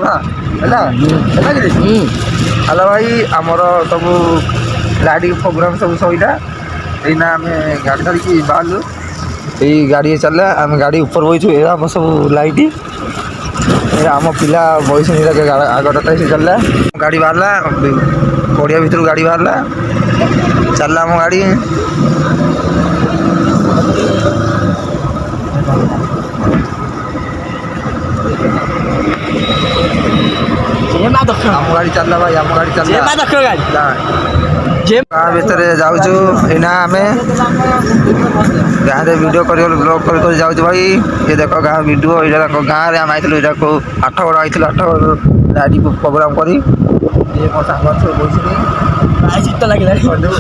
hello भाई आमर सब गाड़ी प्रोग्राम सब सईला एना आम गाड़ी धरिकी बाहर ये गाड़ी चलला आम गाड़ी ऊपर बहीचु आम सब लाइट आम पिला बस आगटा से चलला गाड़ी बाहरला पड़िया भर गाड़ी बाहरला चलला आम गाड़ी आम गाड़ी चलला भाई आम गाड़ी चलला गाँ भितर जाऊँ एना आम गाँव वीडियो कर ब्लॉग कर जाऊँ भाई ये देख गाँ वीडियो ये देख गाँव में आम आइलु को आठगड़ आइलु आठगड़ गाड़ी प्रोग्राम करी ये मो सांग सब बस शीत लगे गाड़ी जाऊँ देख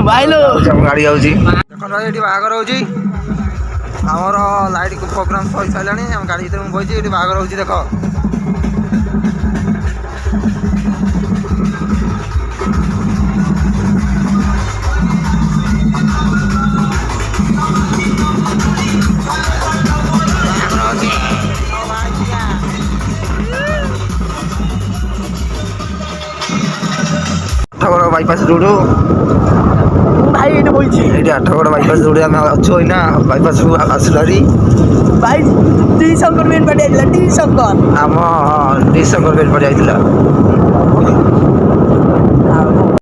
भाई ये बाहर हो आमर लाइट प्रोग्राम सही सारा गाड़ी भर मुझे ये बाहर हो देख आठगड़ बाईपास रोड भाई ये बोलছি ये आठगड़ बाईपास रोड आम अच्छु ना बाईपास आसिल भाई टी शंकर मेन पड़े टी शंकर आम टी शंकर बेल पड़ जाइला